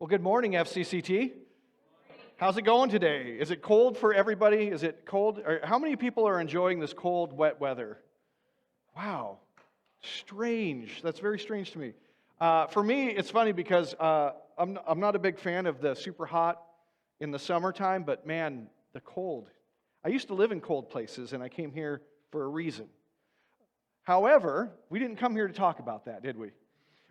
Well, good morning, FCCT. How's it going today? Is it cold for everybody? Is it cold? Or how many people are enjoying this cold, wet weather? Wow, strange. That's very strange to me. For me, it's funny because I'm not a big fan of the super hot in the summertime, but man, the cold. I used to live in cold places, and I came here for a reason. However, we didn't come here to talk about that, did we?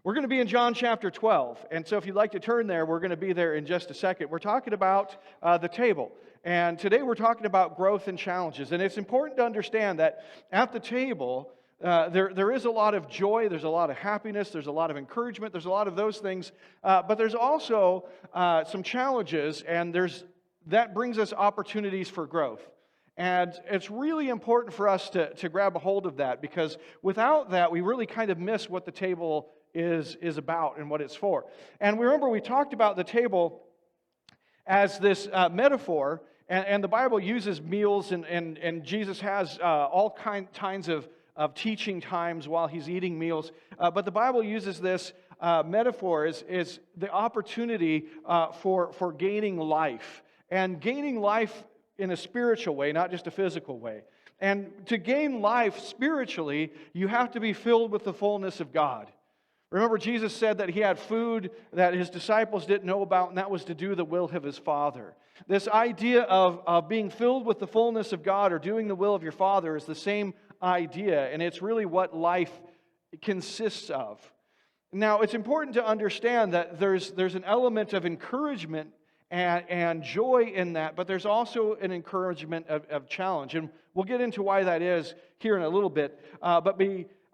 We're going to be in John chapter 12, and so if you'd like to turn there, we're going to be there in just a second. We're talking about the table, and today we're talking about growth and challenges, and it's important to understand that at the table, there is a lot of joy, there's a lot of happiness, there's a lot of encouragement, there's a lot of those things, but there's also some challenges, and that brings us opportunities for growth. And it's really important for us to grab a hold of that, because without that, we really kind of miss what the table is about and what it's for. And remember, we talked about the table as this metaphor, and the Bible uses meals, and Jesus has all kinds of teaching times while he's eating meals. But the Bible uses this metaphor as the opportunity for gaining life, and gaining life in a spiritual way, not just a physical way. And to gain life spiritually, you have to be filled with the fullness of God. Remember, Jesus said that he had food that his disciples didn't know about, and that was to do the will of his Father. This idea of being filled with the fullness of God or doing the will of your Father is the same idea, and it's really what life consists of. Now, it's important to understand that there's an element of encouragement and joy in that, but there's also an encouragement of challenge, and we'll get into why that is here in a little bit.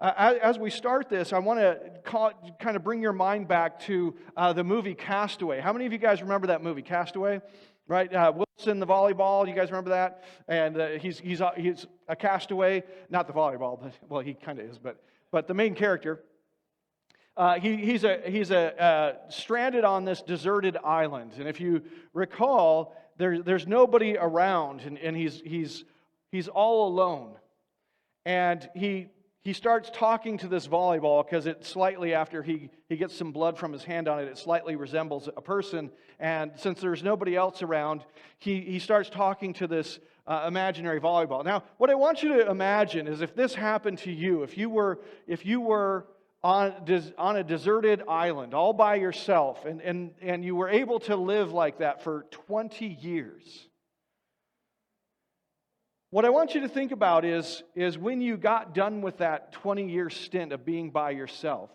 As we start this, I want to kind of bring your mind back to the movie Castaway. How many of you guys remember that movie, Castaway? Right, Wilson, the volleyball. You guys remember that? And he's a castaway, not the volleyball, but well, he kind of is. But the main character, he's stranded on this deserted island, and if you recall, there's nobody around, and he's all alone, and He starts talking to this volleyball because it slightly, after he gets some blood from his hand on it, it slightly resembles a person. And since there's nobody else around, he starts talking to this imaginary volleyball. Now, what I want you to imagine is if this happened to you, if you were on a deserted island all by yourself, and you were able to live like that for 20 years. What I want you to think about is when you got done with that 20-year stint of being by yourself,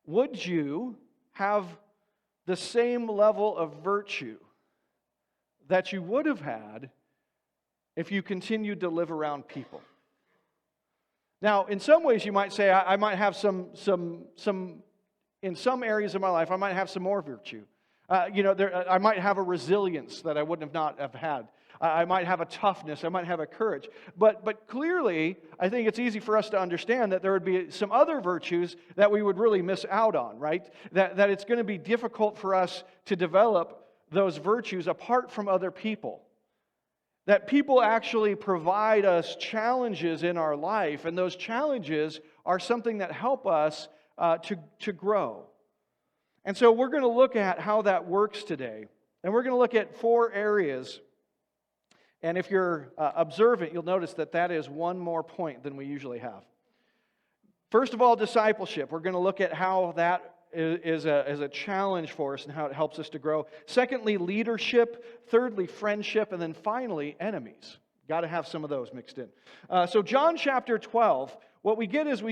would you have the same level of virtue that you would have had if you continued to live around people? Now, in some ways, you might say, I might have some in some areas of my life, I might have some more virtue. I might have a resilience that I wouldn't have had. I might have a toughness, I might have a courage. But clearly, I think it's easy for us to understand that there would be some other virtues that we would really miss out on, right? That it's going to be difficult for us to develop those virtues apart from other people. That people actually provide us challenges in our life, and those challenges are something that help us to grow. And so we're going to look at how that works today. And we're going to look at 4 areas. And if you're observant, you'll notice that is one more point than we usually have. First of all, discipleship. We're going to look at how that is a challenge for us and how it helps us to grow. Secondly, leadership. Thirdly, friendship. And then finally, enemies. Got to have some of those mixed in. So John chapter 12, what we get is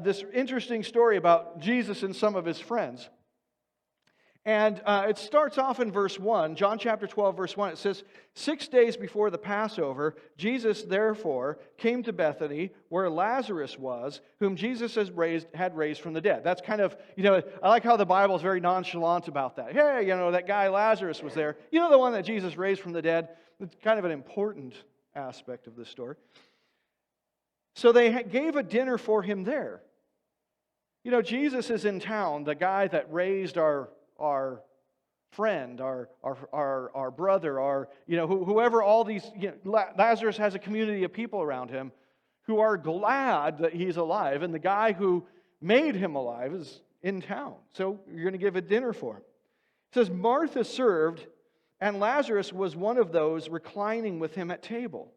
this interesting story about Jesus and some of his friends. And it starts off in verse 1, John chapter 12, verse 1. It says, 6 days before the Passover, Jesus therefore came to Bethany, where Lazarus was, whom Jesus had raised from the dead. That's kind of, I like how the Bible is very nonchalant about that. Hey, that guy Lazarus was there. The one that Jesus raised from the dead. It's kind of an important aspect of this story. So they gave a dinner for him there. Jesus is in town, the guy that raised our friend, our brother, whoever all these, Lazarus has a community of people around him who are glad that he's alive, and the guy who made him alive is in town. So you're going to give a dinner for him. It says, Martha served, and Lazarus was one of those reclining with him at table.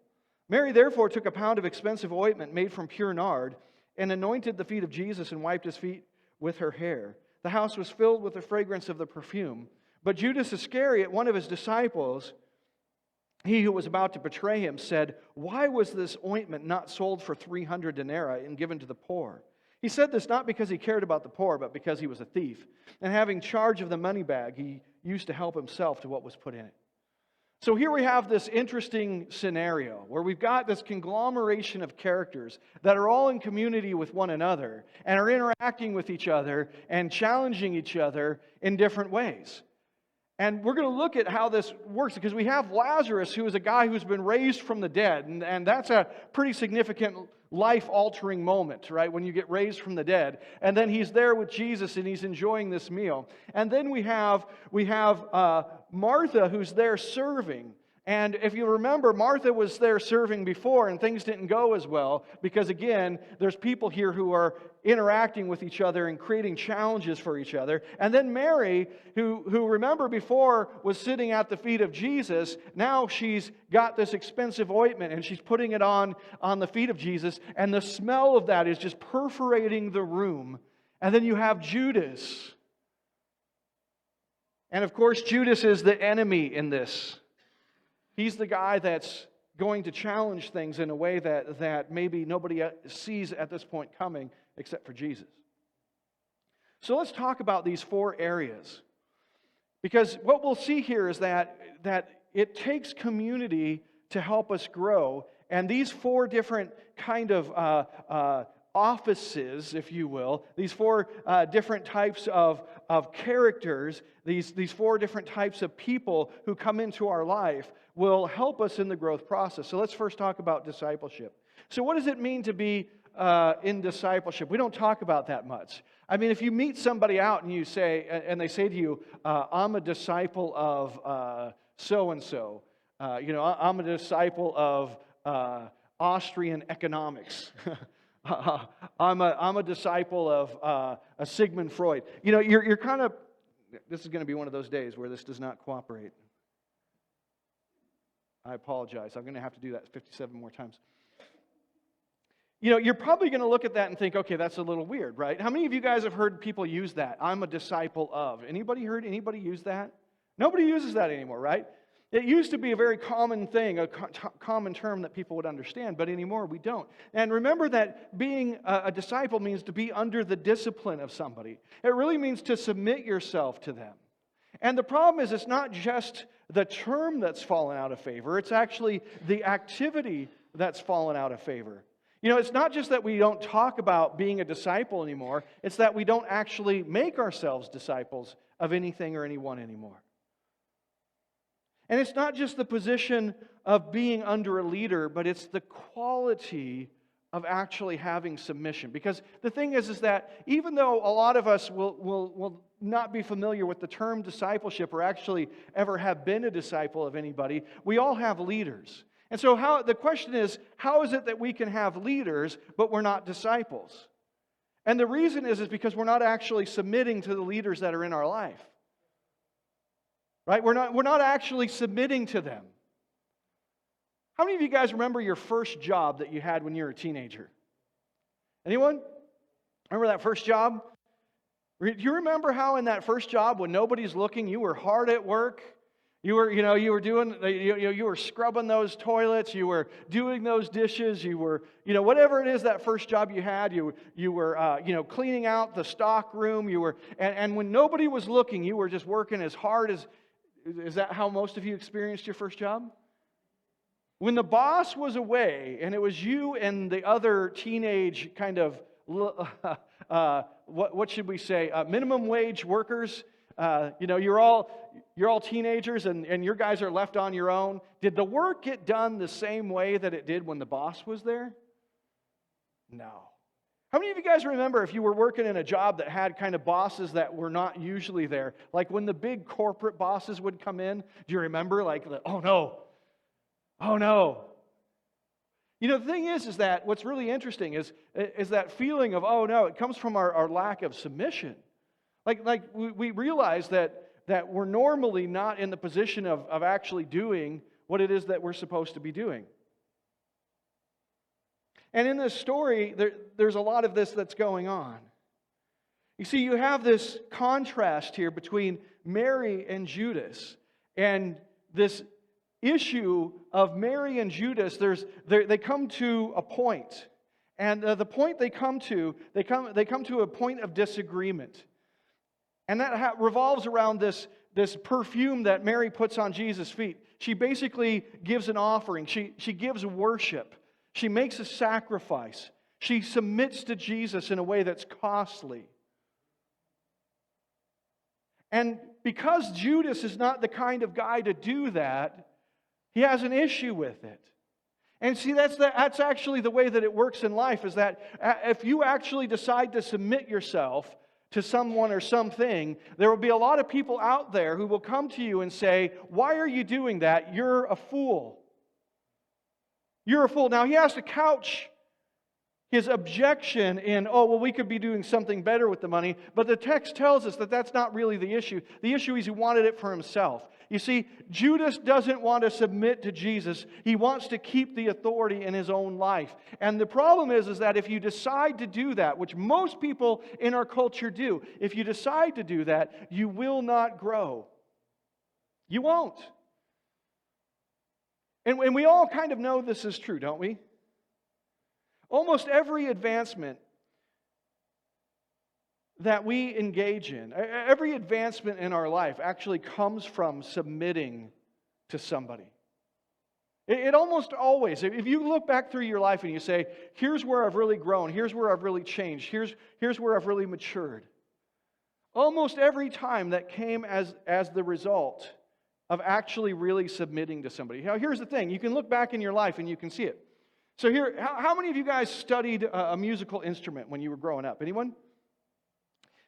Mary therefore took a pound of expensive ointment made from pure nard and anointed the feet of Jesus and wiped his feet with her hair. The house was filled with the fragrance of the perfume. But Judas Iscariot, one of his disciples, he who was about to betray him, said, "Why was this ointment not sold for 300 denarii and given to the poor?" He said this not because he cared about the poor, but because he was a thief. And having charge of the money bag, he used to help himself to what was put in it. So here we have this interesting scenario where we've got this conglomeration of characters that are all in community with one another and are interacting with each other and challenging each other in different ways. And we're going to look at how this works because we have Lazarus, who is a guy who's been raised from the dead. And that's a pretty significant life-altering moment, right? When you get raised from the dead. And then he's there with Jesus and he's enjoying this meal. And then we have Martha, who's there serving. And if you remember, Martha was there serving before and things didn't go as well because, again, there's people here who are interacting with each other and creating challenges for each other. And then Mary, who remember before was sitting at the feet of Jesus, now she's got this expensive ointment and she's putting it on the feet of Jesus. And the smell of that is just perforating the room. And then you have Judas. And of course, Judas is the enemy in this. He's the guy that's going to challenge things in a way that maybe nobody sees at this point coming except for Jesus. So let's talk about these four areas. Because what we'll see here is that it takes community to help us grow. And these four different kind of offices, if you will, these four different types of characters, these four different types of people who come into our life will help us in the growth process. So let's first talk about discipleship. So what does it mean to be in discipleship? We don't talk about that much. I mean, if you meet somebody out and you say, and they say to you, I'm a disciple of so-and-so, I'm a disciple of Austrian economics. I'm a disciple of a Sigmund Freud. You're kind of, this is going to be one of those days where this does not cooperate. I apologize. I'm going to have to do that 57 more times. You're probably going to look at that and think, okay, that's a little weird, right? How many of you guys have heard people use that? I'm a disciple of. Anybody heard anybody use that? Nobody uses that anymore, right? It used to be a very common thing, a common term that people would understand, but anymore we don't. And remember that being a disciple means to be under the discipline of somebody. It really means to submit yourself to them. And the problem is it's not just the term that's fallen out of favor, it's actually the activity that's fallen out of favor. It's not just that we don't talk about being a disciple anymore, it's that we don't actually make ourselves disciples of anything or anyone anymore. And it's not just the position of being under a leader, but it's the quality of actually having submission. Because the thing is that even though a lot of us will not be familiar with the term discipleship or actually ever have been a disciple of anybody, we all have leaders. And so the question is, how is it that we can have leaders, but we're not disciples? And the reason is because we're not actually submitting to the leaders that are in our life. Right? We're not actually submitting to them. How many of you guys remember your first job that you had when you were a teenager? Anyone? Remember that first job? Do you remember how in that first job, when nobody's looking, you were hard at work? You were scrubbing those toilets. You were doing those dishes. You were, whatever it is, that first job you had. You were, cleaning out the stock room. You were, and when nobody was looking, you were just working as hard as. Is that how most of you experienced your first job? When the boss was away and it was you and the other teenage kind of, what should we say, minimum wage workers, you're all teenagers and your guys are left on your own. Did the work get done the same way that it did when the boss was there? No. How many of you guys remember if you were working in a job that had kind of bosses that were not usually there? Like when the big corporate bosses would come in, do you remember? Oh no. The thing is that what's really interesting is that feeling of, oh no, it comes from our lack of submission. We realize that we're normally not in the position of actually doing what it is that we're supposed to be doing. And in this story, there's a lot of this that's going on. You see, you have this contrast here between Mary and Judas. And this issue of Mary and Judas, they come to a point. And the point they come to a point of disagreement. And that revolves around this perfume that Mary puts on Jesus' feet. She basically gives an offering. She gives worship. She makes a sacrifice. She submits to Jesus in a way that's costly. And because Judas is not the kind of guy to do that, he has an issue with it. And see, that's actually the way that it works in life, is that if you actually decide to submit yourself to someone or something, there will be a lot of people out there who will come to you and say, "Why are you doing that? You're a fool. You're a fool." Now, he has to couch his objection in, "Oh, well, we could be doing something better with the money." But the text tells us that that's not really the issue. The issue is he wanted it for himself. You see, Judas doesn't want to submit to Jesus. He wants to keep the authority in his own life. And the problem is that if you decide to do that, which most people in our culture do, if you decide to do that, you will not grow. You won't. And we all kind of know this is true, don't we? Almost every advancement that we engage in, every advancement in our life actually comes from submitting to somebody. It almost always, if you look back through your life and you say, "Here's where I've really grown, here's where I've really changed, here's where I've really matured," almost every time that came as the result of actually really submitting to somebody. Now, here's the thing. You can look back in your life and you can see it. So here, how many of you guys studied a musical instrument when you were growing up? Anyone?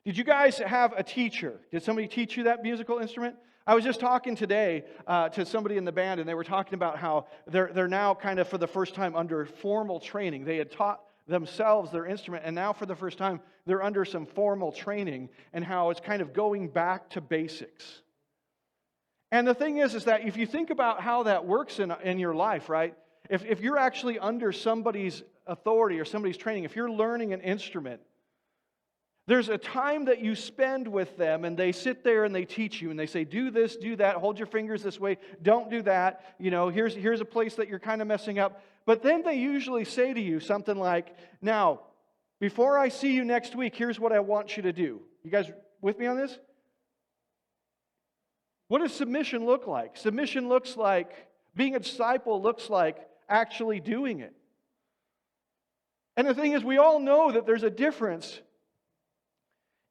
Did you guys have a teacher? Did somebody teach you that musical instrument? I was just talking today to somebody in the band, and they were talking about how they're now kind of for the first time under formal training. They had taught themselves their instrument, and now for the first time they're under some formal training, and how it's kind of going back to basics. And the thing is that if you think about how that works in your life, right? If you're actually under somebody's authority or somebody's training, if you're learning an instrument, there's a time that you spend with them, and they sit there and they teach you, and they say, "Do this, do that, hold your fingers this way, don't do that, here's a place that you're kind of messing up." But then they usually say to you something like, "Now, before I see you next week, here's what I want you to do." You guys with me on this? What does submission look like? Submission looks like, being a disciple looks like actually doing it. And the thing is, we all know that there's a difference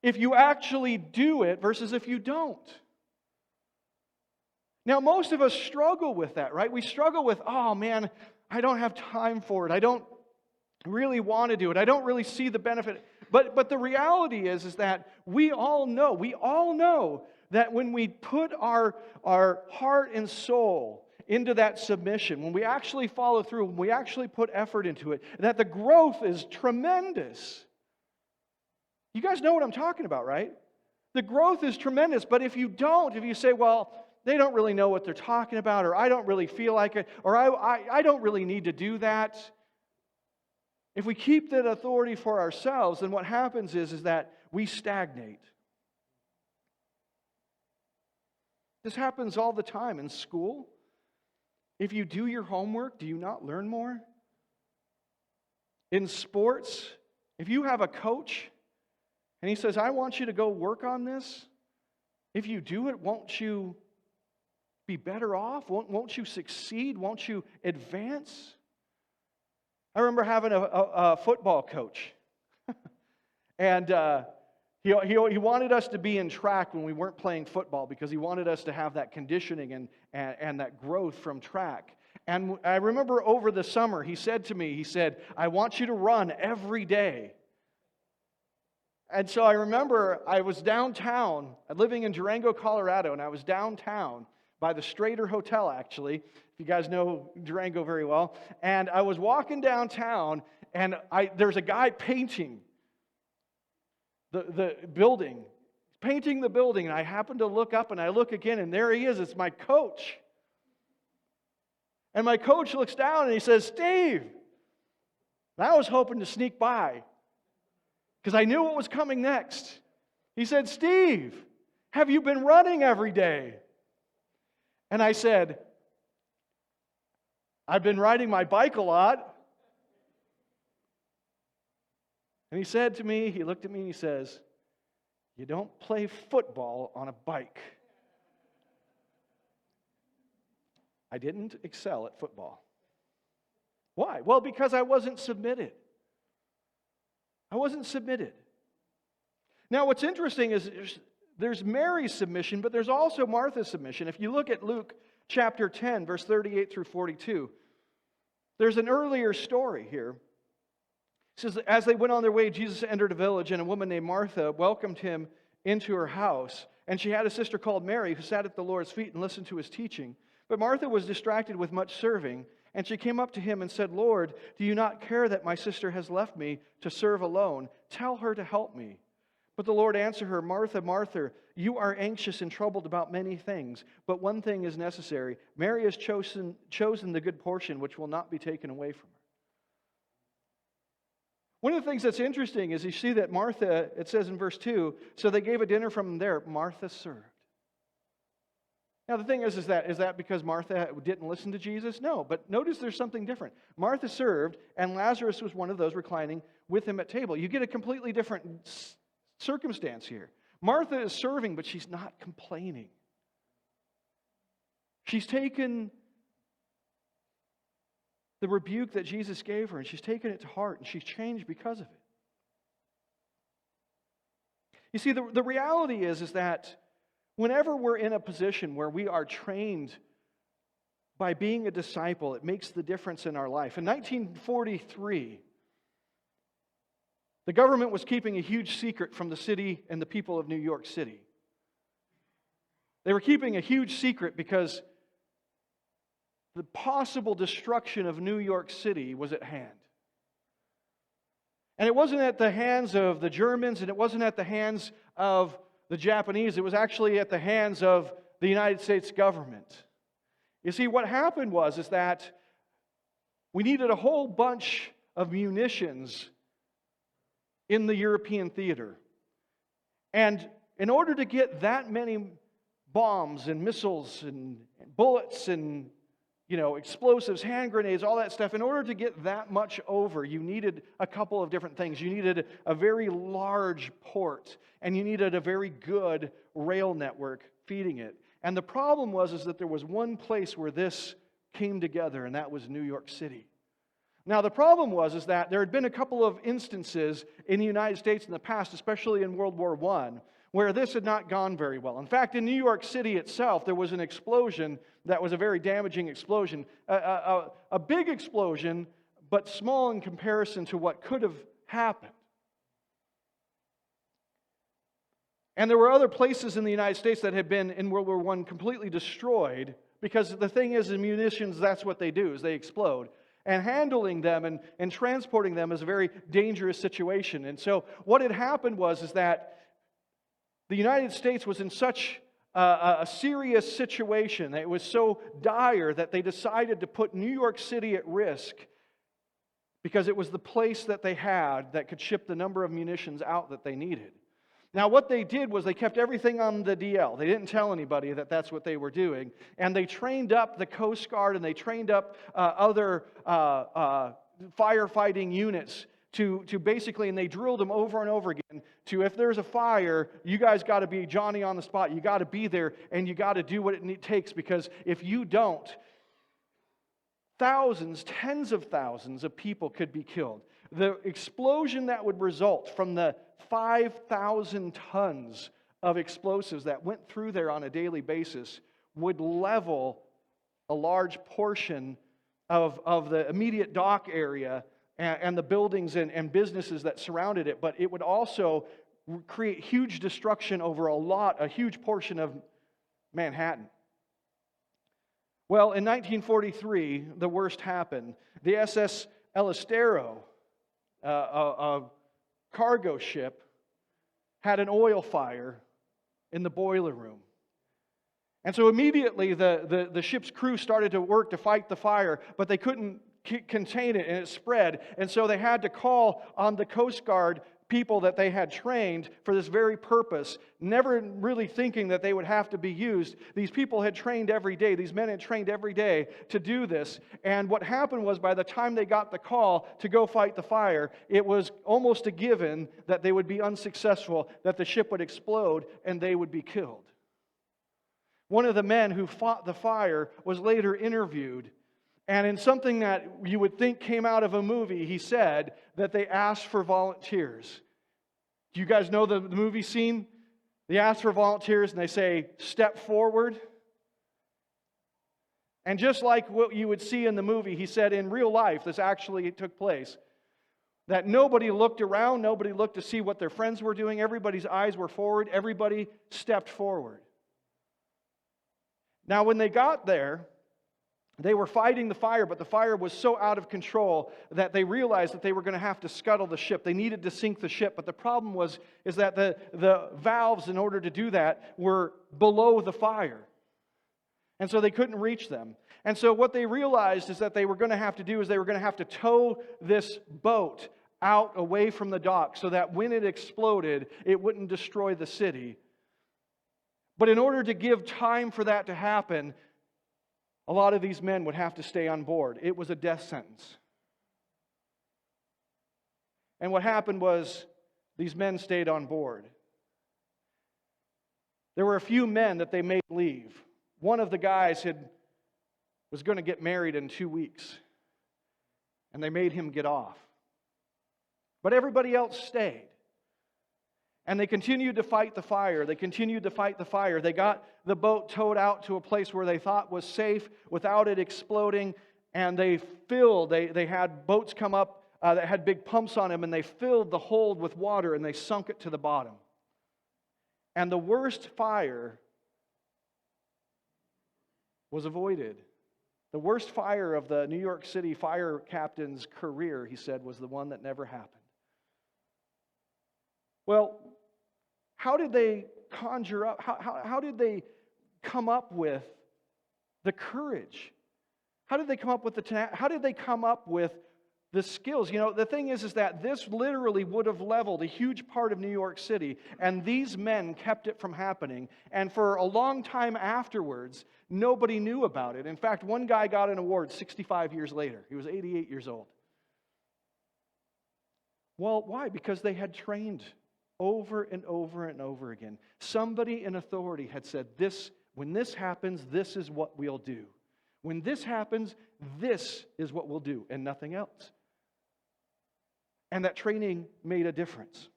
if you actually do it versus if you don't. Now, most of us struggle with that, right? We struggle with, "Oh man, I don't have time for it. I don't really want to do it. I don't really see the benefit." But the reality is that we all know that when we put our heart and soul into that submission, when we actually follow through, when we actually put effort into it, that the growth is tremendous. You guys know what I'm talking about, right? The growth is tremendous, but if you say, "Well, they don't really know what they're talking about," or "I don't really feel like it," or I don't really need to do that. If we keep that authority for ourselves, then what happens is that we stagnate. This happens all the time in school. If you do your homework, do you not learn more? In sports, if you have a coach and he says, "I want you to go work on this," if you do it, won't you be better off? Won't you succeed? Won't you advance? I remember having a football coach. And he wanted us to be in track when we weren't playing football, because he wanted us to have that conditioning and that growth from track. And I remember over the summer, he said to me, "I want you to run every day." And so I remember I was downtown, living in Durango, Colorado, and I was downtown by the Strater Hotel, actually, if you guys know Durango very well. And I was walking downtown, and there's a guy painting the building. He's painting the building, and I happen to look up, and I look again, and there he is. It's my coach. And my coach looks down, and he says, Steve. And I was hoping to sneak by because I knew what was coming next. He said, Steve, have you been running every day? And I said, I've been riding my bike a lot. And he said to me, he looked at me and he says, you don't play football on a bike. I didn't excel at football. Why? Well, because I wasn't submitted. I wasn't submitted. Now, what's interesting is there's Mary's submission, but there's also Martha's submission. If you look at Luke chapter 10, verse 38 through 42, there's an earlier story here. It says, as they went on their way, Jesus entered a village, and a woman named Martha welcomed him into her house. And she had a sister called Mary who sat at the Lord's feet and listened to his teaching. But Martha was distracted with much serving, and she came up to him and said, Lord, do you not care that my sister has left me to serve alone? Tell her to help me. But the Lord answered her, Martha, Martha, you are anxious and troubled about many things, but one thing is necessary. Mary has chosen the good portion, which will not be taken away from her. One of the things that's interesting is you see that Martha, it says in verse 2, so they gave a dinner from there. Martha served. Now the thing is that because Martha didn't listen to Jesus? No, but notice there's something different. Martha served, and Lazarus was one of those reclining with him at table. You get a completely different circumstance here. Martha is serving, but she's not complaining. She's taken the rebuke that Jesus gave her, and she's taken it to heart, and she's changed because of it. You see, the reality is that whenever we're in a position where we are trained by being a disciple, it makes the difference in our life. In 1943, the government was keeping a huge secret from the city and the people of New York City. They were keeping a huge secret because the possible destruction of New York City was at hand. And it wasn't at the hands of the Germans, and it wasn't at the hands of the Japanese. It was actually at the hands of the United States government. You see, what happened was that we needed a whole bunch of munitions in the European theater. And in order to get that many bombs and missiles and bullets and explosives, hand grenades, all that stuff, in order to get that much over, you needed a couple of different things. You needed a very large port, and you needed a very good rail network feeding it. And the problem was that there was one place where this came together, and that was New York City. Now, the problem was that there had been a couple of instances in the United States in the past, especially in World War I, where this had not gone very well. In fact, in New York City itself, there was an explosion that was a very damaging explosion. A big explosion, but small in comparison to what could have happened. And there were other places in the United States that had been in World War I completely destroyed, because the thing is, in munitions, that's what they do, is they explode. And handling them and transporting them is a very dangerous situation. And so what had happened was that the United States was in such a serious situation. It was so dire that they decided to put New York City at risk because it was the place that they had that could ship the number of munitions out that they needed. Now, what they did was they kept everything on the DL. They didn't tell anybody that that's what they were doing. And they trained up the Coast Guard, and they trained up other firefighting units to basically, and they drilled them over and over again to, if there's a fire, you guys got to be Johnny on the spot. You got to be there, and you got to do what it takes, because if you don't, thousands, tens of thousands of people could be killed. The explosion that would result from the 5,000 tons of explosives that went through there on a daily basis would level a large portion of the immediate dock area and the buildings and businesses that surrounded it, but it would also create huge destruction over a huge portion of Manhattan. Well, in 1943, the worst happened. The SS El Estero, a cargo ship, had an oil fire in the boiler room. And so immediately the ship's crew started to work to fight the fire, but they couldn't contain it, and it spread. And so they had to call on the Coast Guard people that they had trained for this very purpose, never really thinking that they would have to be used. These people had trained every day. These men had trained every day to do this. And what happened was, by the time they got the call to go fight the fire, it was almost a given that they would be unsuccessful, that the ship would explode, and they would be killed. One of the men who fought the fire was later interviewed, and in something that you would think came out of a movie, he said that they asked for volunteers. Do you guys know the movie scene? They ask for volunteers and they say, "Step forward." And just like what you would see in the movie, he said in real life, this actually took place, that nobody looked around, nobody looked to see what their friends were doing, everybody's eyes were forward, everybody stepped forward. Now, when they got there, they were fighting the fire, but the fire was so out of control that they realized that they were going to have to scuttle the ship. They needed to sink the ship, but the problem is that the valves, in order to do that, were below the fire. And so they couldn't reach them. And so what they realized is that they were going to have to do is they were going to have to tow this boat out away from the dock so that when it exploded, it wouldn't destroy the city. But in order to give time for that to happen, a lot of these men would have to stay on board. It was a death sentence. And what happened was these men stayed on board. There were a few men that they made leave. One of the guys was going to get married in 2 weeks, and they made him get off. But everybody else stayed. And they continued to fight the fire. They continued to fight the fire. They got the boat towed out to a place where they thought was safe without it exploding. And they had boats come up that had big pumps on them, and they filled the hold with water, and they sunk it to the bottom. And the worst fire was avoided. The worst fire of the New York City fire captain's career, he said, was the one that never happened. Well, how did they conjure up, how did they come up with the courage? How did they come up with the skills? You know, the thing is that this literally would have leveled a huge part of New York City, and these men kept it from happening. And for a long time afterwards, nobody knew about it. In fact, one guy got an award 65 years later. He was 88 years old. Well, why? Because they had trained over and over and over again. Somebody in authority had said, when this happens, this is what we'll do. When this happens, this is what we'll do, and nothing else. And that training made a difference.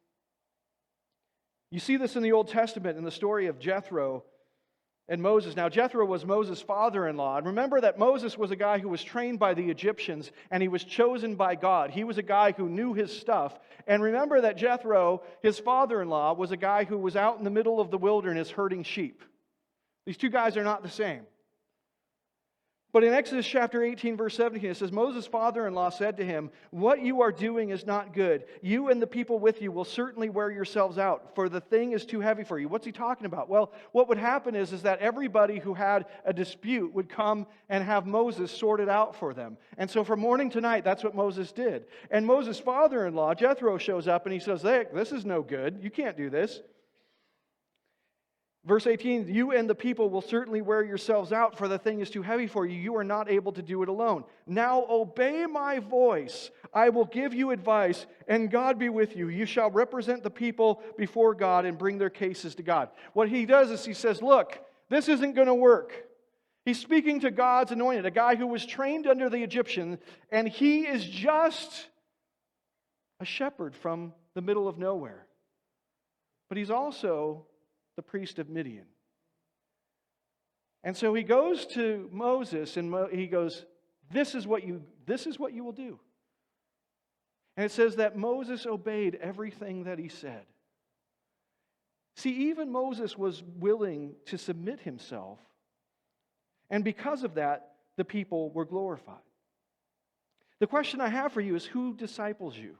You see this in the Old Testament in the story of Jethro and Moses. Now, Jethro was Moses' father-in-law. And remember that Moses was a guy who was trained by the Egyptians, and he was chosen by God. He was a guy who knew his stuff. And remember that Jethro, his father-in-law, was a guy who was out in the middle of the wilderness herding sheep. These two guys are not the same. But in Exodus chapter 18, verse 17, it says, Moses' father-in-law said to him, "What you are doing is not good. You and the people with you will certainly wear yourselves out, for the thing is too heavy for you." What's he talking about? Well, what would happen is that everybody who had a dispute would come and have Moses sort it out for them. And so from morning to night, that's what Moses did. And Moses' father-in-law, Jethro, shows up and he says, "Hey, this is no good. You can't do this." Verse 18, "You and the people will certainly wear yourselves out, for the thing is too heavy for you. You are not able to do it alone. Now obey my voice. I will give you advice, and God be with you. You shall represent the people before God and bring their cases to God." What he does is he says, look, this isn't going to work. He's speaking to God's anointed, a guy who was trained under the Egyptians, and he is just a shepherd from the middle of nowhere. But he's also the priest of Midian. And so he goes to Moses and he goes, this is what you will do. And it says that Moses obeyed everything that he said. See, even Moses was willing to submit himself, and because of that, the people were glorified. The question I have for you is, who disciples you?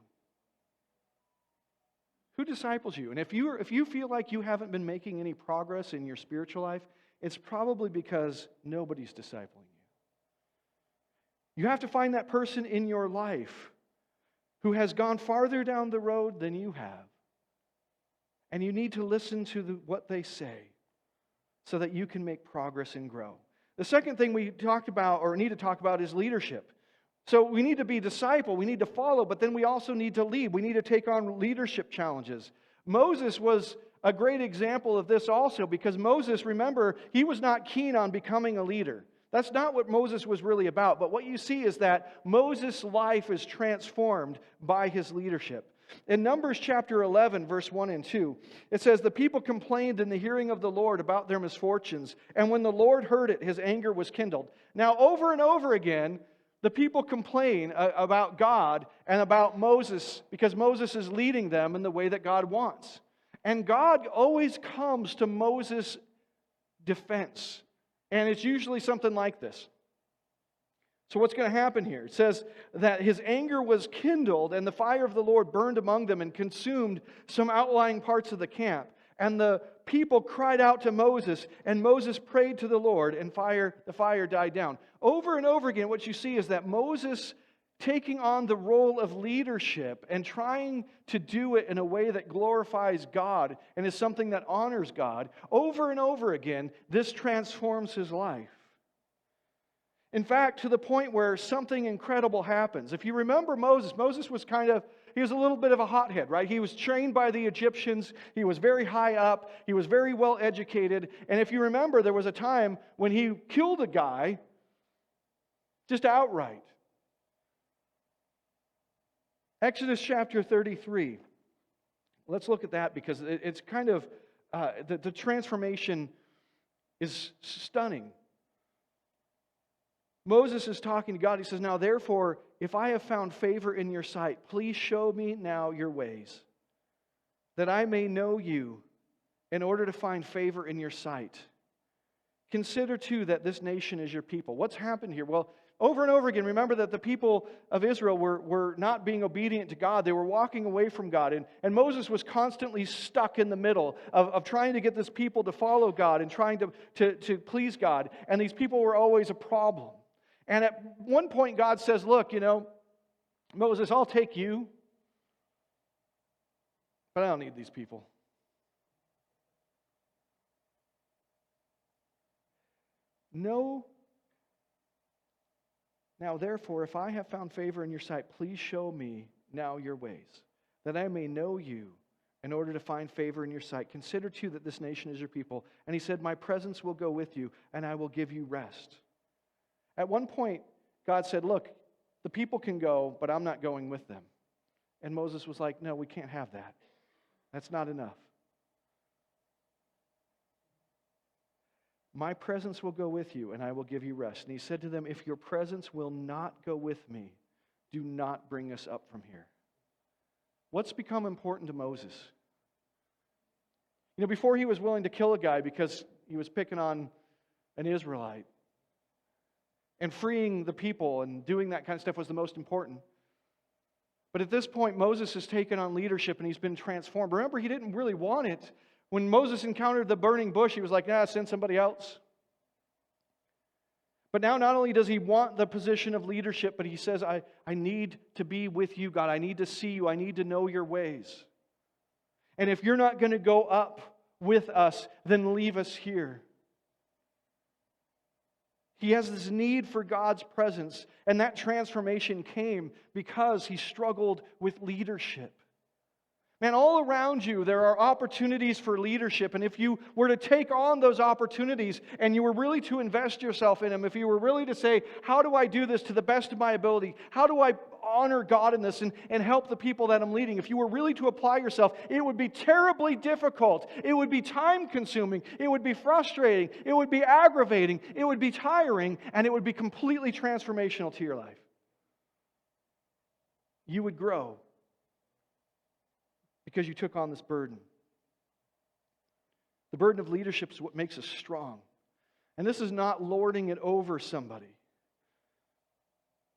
Who disciples you? And if you feel like you haven't been making any progress in your spiritual life, it's probably because nobody's discipling you. You have to find that person in your life who has gone farther down the road than you have. And you need to listen to what they say so that you can make progress and grow. The second thing we talked about or need to talk about is leadership. So we need to be disciple, we need to follow, but then we also need to lead. We need to take on leadership challenges. Moses was a great example of this also because Moses, remember, he was not keen on becoming a leader. That's not what Moses was really about. But what you see is that Moses' life is transformed by his leadership. In Numbers chapter 11, verse 1 and 2, it says, "The people complained in the hearing of the Lord about their misfortunes, and when the Lord heard it, his anger was kindled." Now, over and over again, the people complain about God and about Moses because Moses is leading them in the way that God wants. And God always comes to Moses' defense. And it's usually something like this. So what's going to happen here? It says that his anger was kindled and the fire of the Lord burned among them and consumed some outlying parts of the camp. And the people cried out to Moses, and Moses prayed to the Lord, and the fire died down. Over and over again, what you see is that Moses taking on the role of leadership and trying to do it in a way that glorifies God and is something that honors God, over and over again, this transforms his life. In fact, to the point where something incredible happens. If you remember Moses was he was a little bit of a hothead, right? He was trained by the Egyptians. He was very high up. He was very well educated. And if you remember, there was a time when he killed a guy just outright. Exodus chapter 33. Let's look at that because it's kind of, the transformation is stunning. Moses is talking to God. He says, "Now therefore, if I have found favor in your sight, please show me now your ways, that I may know you in order to find favor in your sight. Consider too that this nation is your people." What's happened here? Well, over and over again, remember that the people of Israel were not being obedient to God. They were walking away from God. And Moses was constantly stuck in the middle of trying to get this people to follow God and trying to please God. And these people were always a problem. And at one point, God says, "Look, Moses, I'll take you, but I don't need these people." No. Now, therefore, if I have found favor in your sight, please show me now your ways, that I may know you in order to find favor in your sight. Consider too that this nation is your people. And he said, "My presence will go with you, and I will give you rest." At one point, God said, "Look, the people can go, but I'm not going with them." And Moses was like, "No, we can't have that. That's not enough. My presence will go with you, and I will give you rest." And he said to them, "If your presence will not go with me, do not bring us up from here." What's become important to Moses? Before he was willing to kill a guy because he was picking on an Israelite, and freeing the people and doing that kind of stuff was the most important. But at this point, Moses has taken on leadership and he's been transformed. Remember, he didn't really want it. When Moses encountered the burning bush, he was like, send somebody else. But now not only does he want the position of leadership, but he says, I need to be with you, God. I need to see you. I need to know your ways. And if you're not going to go up with us, then leave us here. He has this need for God's presence, and that transformation came because he struggled with leadership. Man, all around you, there are opportunities for leadership, and if you were to take on those opportunities and you were really to invest yourself in them, if you were really to say, how do I do this to the best of my ability? How do I honor God in this and help the people that I'm leading? If you were really to apply yourself, it would be terribly difficult. It would be time-consuming. It would be frustrating. It would be aggravating. It would be tiring, and it would be completely transformational to your life. You would grow because you took on this burden. The burden of leadership is what makes us strong. And this is not lording it over somebody.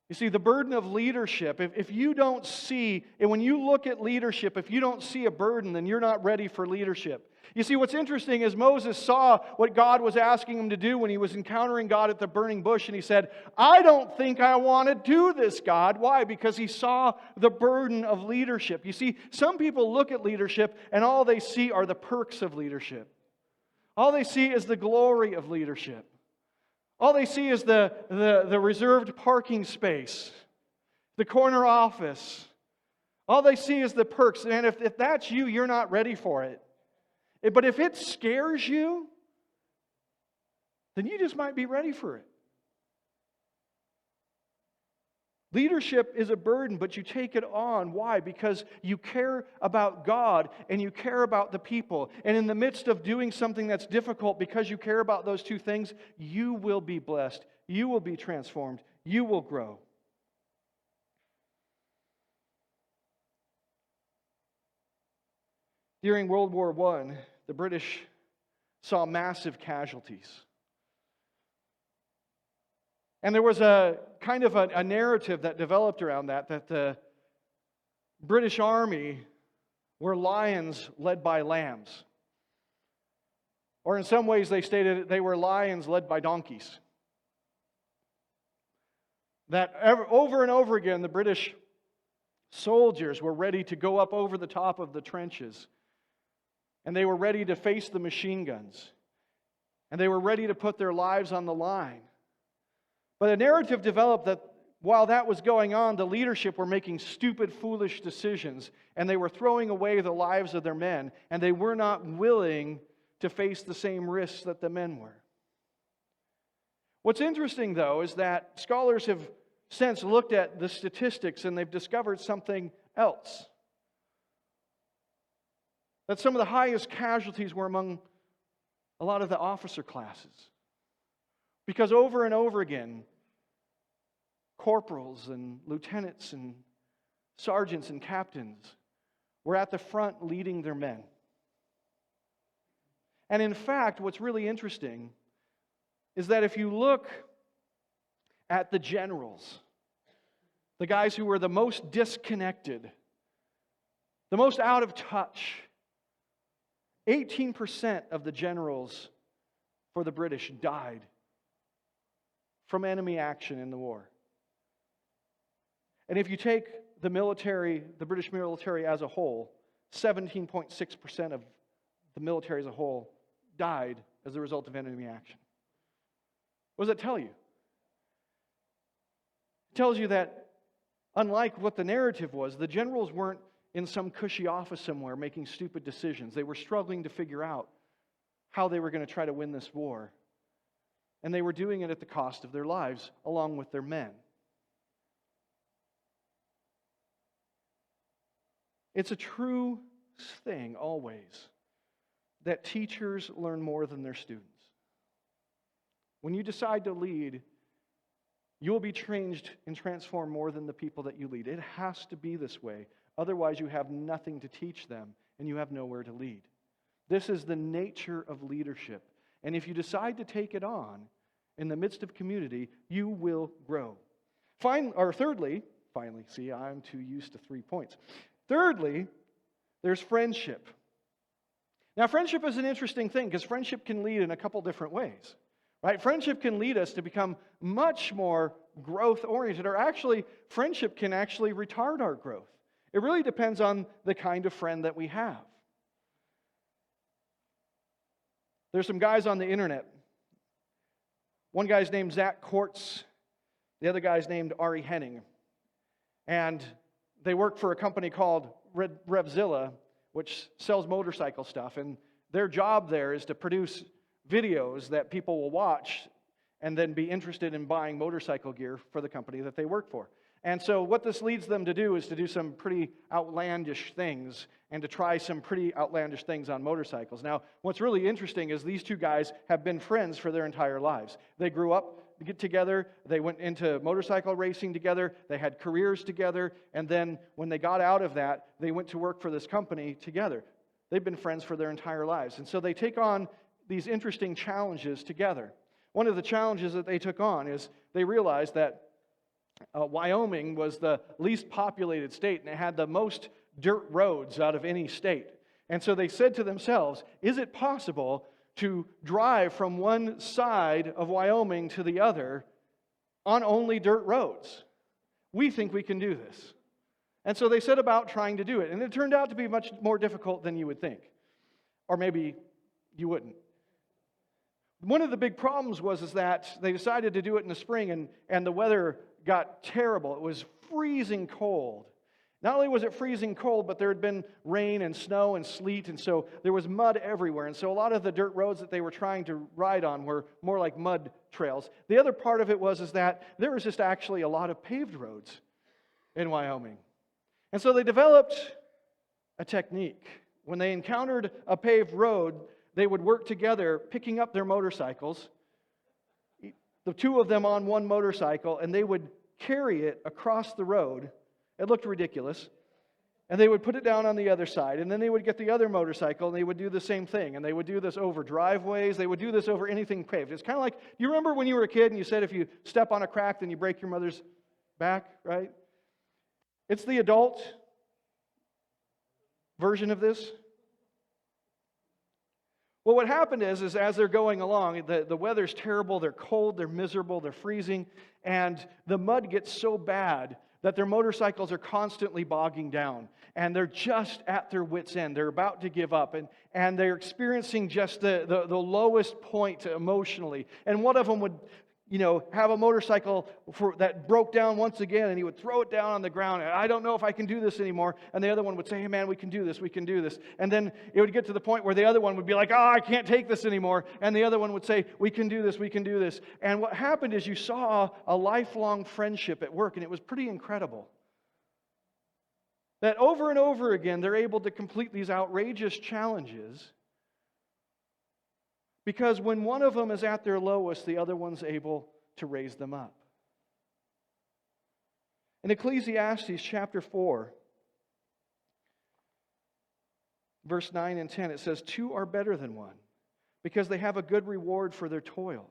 You see, the burden of leadership, if you don't see, and when you look at leadership, if you don't see a burden, then you're not ready for leadership. You see, what's interesting is Moses saw what God was asking him to do when he was encountering God at the burning bush, and he said, I don't think I want to do this, God. Why? Because he saw the burden of leadership. You see, some people look at leadership, and all they see are the perks of leadership. All they see is the glory of leadership. All they see is the reserved parking space, the corner office. All they see is the perks. And if that's you, you're not ready for it. But if it scares you, then you just might be ready for it. Leadership is a burden, but you take it on. Why? Because you care about God and you care about the people. And in the midst of doing something that's difficult, because you care about those two things, you will be blessed. You will be transformed. You will grow. During World War I, the British saw massive casualties. And there was a kind of a narrative that developed around that the British Army were lions led by lambs. Or in some ways they stated they were lions led by donkeys. That over and over again the British soldiers were ready to go up over the top of the trenches. And they were ready to face the machine guns. And they were ready to put their lives on the line. But a narrative developed that while that was going on, the leadership were making stupid, foolish decisions, and they were throwing away the lives of their men, and they were not willing to face the same risks that the men were. What's interesting, though, is that scholars have since looked at the statistics, and they've discovered something else. That some of the highest casualties were among a lot of the officer classes. Because over and over again, corporals and lieutenants and sergeants and captains were at the front leading their men. And in fact, what's really interesting is that if you look at the generals, the guys who were the most disconnected, the most out of touch, 18% of the generals for the British died from enemy action in the war. And if you take the military, the British military as a whole, 17.6% of the military as a whole died as a result of enemy action. What does that tell you? It tells you that, unlike what the narrative was, the generals weren't in some cushy office somewhere making stupid decisions. They were struggling to figure out how they were going to try to win this war. And they were doing it at the cost of their lives, along with their men. It's a true thing, always, that teachers learn more than their students. When you decide to lead, you will be changed and transformed more than the people that you lead. It has to be this way. Otherwise, you have nothing to teach them, and you have nowhere to lead. This is the nature of leadership. And if you decide to take it on in the midst of community, you will grow. Thirdly, see, I'm too used to 3 points. Thirdly, there's friendship. Now, friendship is an interesting thing because friendship can lead in a couple different ways. Right? Friendship can lead us to become much more growth-oriented, or actually, friendship can actually retard our growth. It really depends on the kind of friend that we have. There's some guys on the internet. One guy's named Zach Kortz. The other guy's named Ari Henning. And they work for a company called Revzilla, which sells motorcycle stuff. And their job there is to produce videos that people will watch and then be interested in buying motorcycle gear for the company that they work for. And so what this leads them to do is to do some pretty outlandish things and to try some pretty outlandish things on motorcycles. Now, what's really interesting is these two guys have been friends for their entire lives. They grew up together, they went into motorcycle racing together, they had careers together, and then when they got out of that, they went to work for this company together. They've been friends for their entire lives. And so they take on these interesting challenges together. One of the challenges that they took on is they realized that Wyoming was the least populated state, and it had the most dirt roads out of any state. And so they said to themselves, is it possible to drive from one side of Wyoming to the other on only dirt roads? We think we can do this. And so they set about trying to do it. And it turned out to be much more difficult than you would think. Or maybe you wouldn't. One of the big problems was that they decided to do it in the spring, and the weather got terrible. It was freezing cold. Not only was it freezing cold, but there had been rain and snow and sleet, and so there was mud everywhere. And so a lot of the dirt roads that they were trying to ride on were more like mud trails. The other part of it was that there was just actually a lot of paved roads in Wyoming. And so they developed a technique. When they encountered a paved road, they would work together, picking up their motorcycles, the two of them on one motorcycle, and they would carry it across the road. It looked ridiculous. And they would put it down on the other side, and then they would get the other motorcycle, and they would do the same thing. And they would do this over driveways. They would do this over anything paved. It's kind of like, you remember when you were a kid and you said if you step on a crack, then you break your mother's back, right? It's the adult version of this. Well, what happened is as they're going along, the weather's terrible, they're cold, they're miserable, they're freezing, and the mud gets so bad that their motorcycles are constantly bogging down, and they're just at their wits' end. They're about to give up, and they're experiencing just the lowest point emotionally. And one of them would, have a motorcycle that broke down once again, and he would throw it down on the ground. And I don't know if I can do this anymore. And the other one would say, hey man, we can do this, we can do this. And then it would get to the point where the other one would be like, I can't take this anymore. And the other one would say, we can do this, we can do this. And what happened is you saw a lifelong friendship at work, and it was pretty incredible. That over and over again, they're able to complete these outrageous challenges, because when one of them is at their lowest, the other one's able to raise them up. In Ecclesiastes chapter 4, verse 9 and 10, it says, 2 are better than one, because they have a good reward for their toil.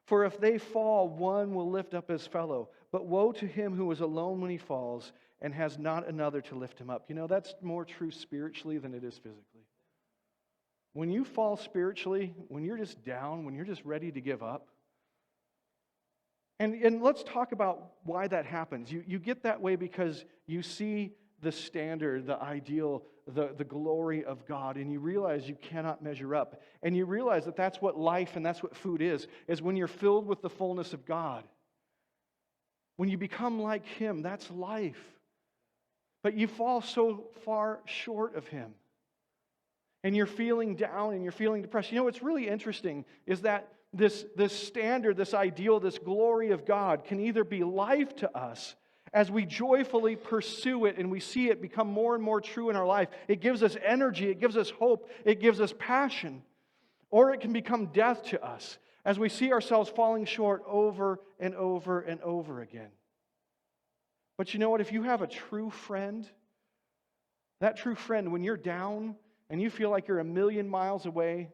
For if they fall, one will lift up his fellow. But woe to him who is alone when he falls and has not another to lift him up. That's more true spiritually than it is physically. When you fall spiritually, when you're just down, when you're just ready to give up, and let's talk about why that happens. You get that way because you see the standard, the ideal, the glory of God, and you realize you cannot measure up. And you realize that that's what life and that's what food is when you're filled with the fullness of God. When you become like Him, that's life. But you fall so far short of Him. And you're feeling down and you're feeling depressed. What's really interesting is that this standard, this ideal, this glory of God can either be life to us as we joyfully pursue it and we see it become more and more true in our life. It gives us energy, it gives us hope, it gives us passion. Or it can become death to us as we see ourselves falling short over and over and over again. But you know what? If you have a true friend, that true friend, when you're down and you feel like you're a million miles away,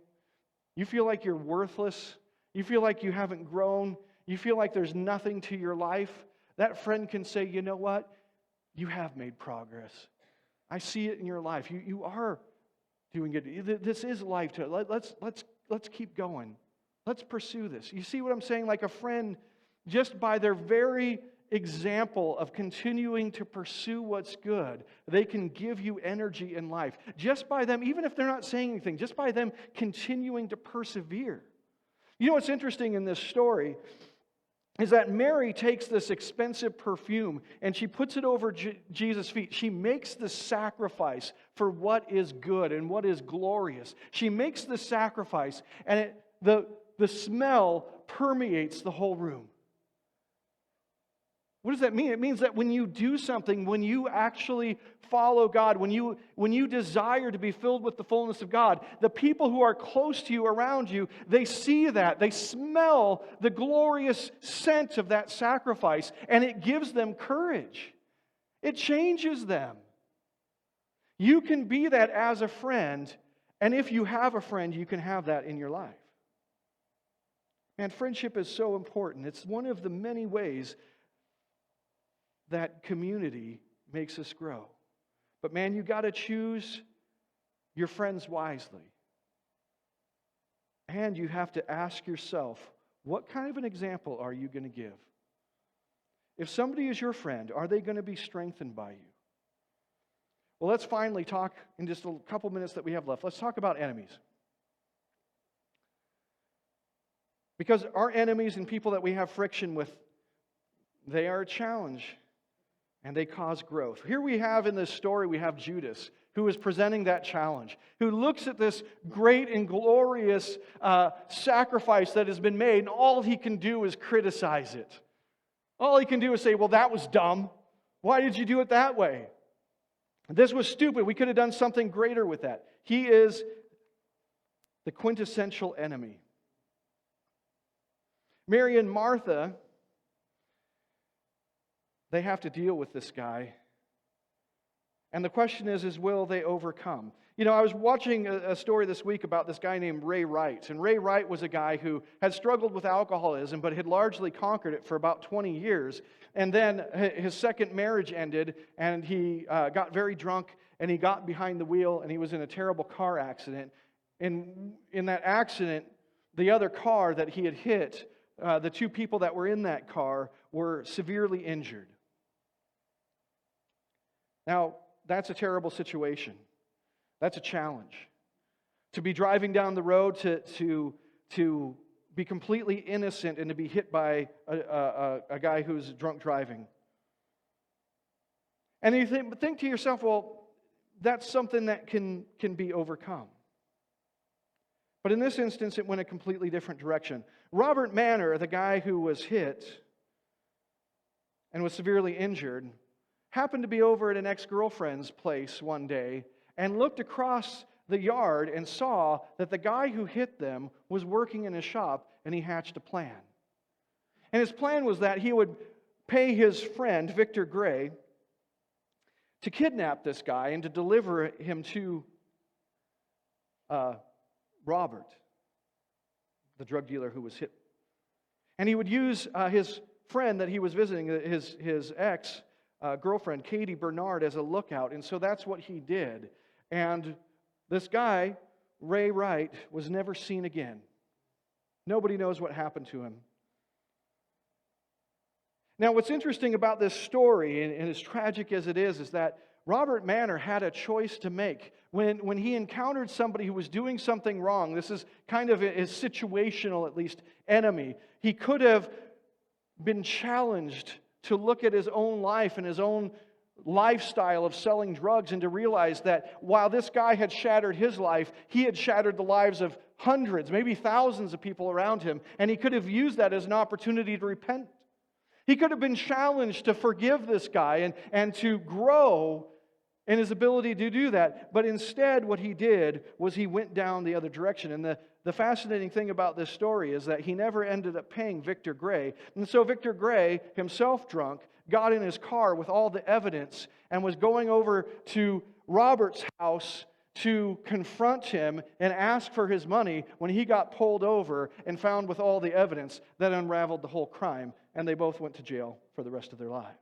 you feel like you're worthless, you feel like you haven't grown, you feel like there's nothing to your life, that friend can say, you know what? You have made progress. I see it in your life. You are doing good. This is life to it. Let's keep going. Let's pursue this. You see what I'm saying? Like a friend, just by their very example of continuing to pursue what's good, they can give you energy in life. Just by them, even if they're not saying anything, just by them continuing to persevere. What's interesting in this story is that Mary takes this expensive perfume and she puts it over Jesus' feet. She makes the sacrifice for what is good and what is glorious. She makes the sacrifice, and the smell permeates the whole room. What does that mean? It means that when you do something, when you actually follow God, when you desire to be filled with the fullness of God, the people who are close to you, around you, they see that. They smell the glorious scent of that sacrifice, and it gives them courage. It changes them. You can be that as a friend, and if you have a friend, you can have that in your life. And friendship is so important. It's one of the many ways that community makes us grow. But man, you got to choose your friends wisely. And you have to ask yourself, what kind of an example are you going to give? If somebody is your friend, are they going to be strengthened by you? Well, let's finally talk in just a couple minutes that we have left. Let's talk about enemies. Because our enemies and people that we have friction with, they are a challenge and they cause growth. Here we have in this story, we have Judas, who is presenting that challenge, who looks at this great and glorious sacrifice that has been made, and all he can do is criticize it. All he can do is say, well, that was dumb. Why did you do it that way? This was stupid. We could have done something greater with that. He is the quintessential enemy. Mary and Martha, they have to deal with this guy. And the question is will they overcome? You know, I was watching a story this week about this guy named Ray Wright. And Ray Wright was a guy who had struggled with alcoholism, but had largely conquered it for about 20 years. And then his second marriage ended, and he got very drunk, and he got behind the wheel, and he was in a terrible car accident. And in that accident, the other car that he had hit, the two people that were in that car were severely injured. Now, that's a terrible situation. That's a challenge. To be driving down the road, to be completely innocent and to be hit by a guy who's drunk driving. And you think to yourself, well, that's something that can be overcome. But in this instance, it went a completely different direction. Robert Manor, the guy who was hit and was severely injured, happened to be over at an ex-girlfriend's place one day and looked across the yard and saw that the guy who hit them was working in his shop, and he hatched a plan. And his plan was that he would pay his friend, Victor Gray, to kidnap this guy and to deliver him to Robert, the drug dealer who was hit. And he would use his friend that he was visiting, his ex-girlfriend, Katie Bernard, as a lookout. And so that's what he did. And this guy, Ray Wright, was never seen again. Nobody knows what happened to him. Now, what's interesting about this story, and as tragic as it is that Robert Manor had a choice to make. When he encountered somebody who was doing something wrong, this is kind of his situational, at least, enemy. He could have been challenged to look at his own life and his own lifestyle of selling drugs and to realize that while this guy had shattered his life, he had shattered the lives of hundreds, maybe thousands of people around him, and he could have used that as an opportunity to repent. He could have been challenged to forgive this guy and to grow in his ability to do that. But instead, what he did was he went down the other direction. And the fascinating thing about this story is that he never ended up paying Victor Gray. And so Victor Gray, himself drunk, got in his car with all the evidence and was going over to Robert's house to confront him and ask for his money when he got pulled over and found with all the evidence that unraveled the whole crime. And they both went to jail for the rest of their lives.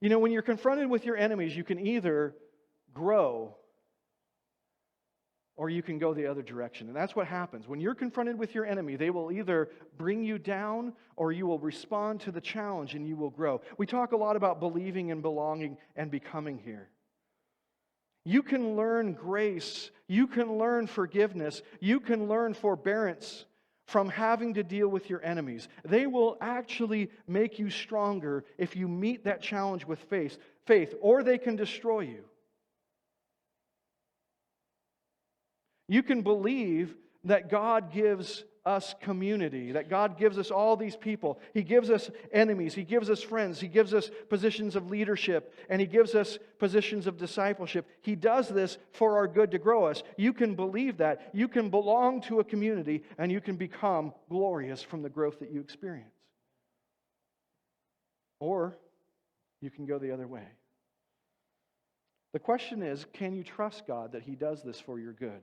You know, when you're confronted with your enemies, you can either grow or you can go the other direction. And that's what happens. When you're confronted with your enemy, they will either bring you down or you will respond to the challenge and you will grow. We talk a lot about believing and belonging and becoming here. You can learn grace. You can learn forgiveness. You can learn forbearance from having to deal with your enemies. They will actually make you stronger if you meet that challenge with faith, or they can destroy you. You can believe that God gives us community, that God gives us all these people. He gives us enemies, He gives us friends, He gives us positions of leadership, and He gives us positions of discipleship. He does this for our good to grow us. You can believe that. You can belong to a community, and you can become glorious from the growth that you experience. Or you can go the other way. The question is, can you trust God that He does this for your good?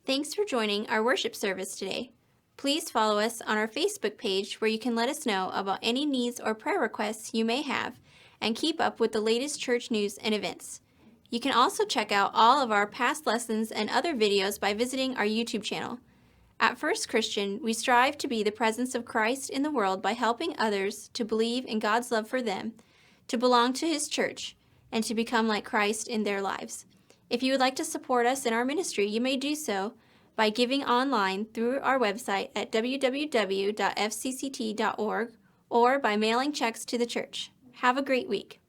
Thanks for joining our worship service today. Please follow us on our Facebook page where you can let us know about any needs or prayer requests you may have and keep up with the latest church news and events. You can also check out all of our past lessons and other videos by visiting our YouTube channel. At First Christian, we strive to be the presence of Christ in the world by helping others to believe in God's love for them, to belong to His church, and to become like Christ in their lives. If you would like to support us in our ministry, you may do so by giving online through our website at www.fcct.org or by mailing checks to the church. Have a great week.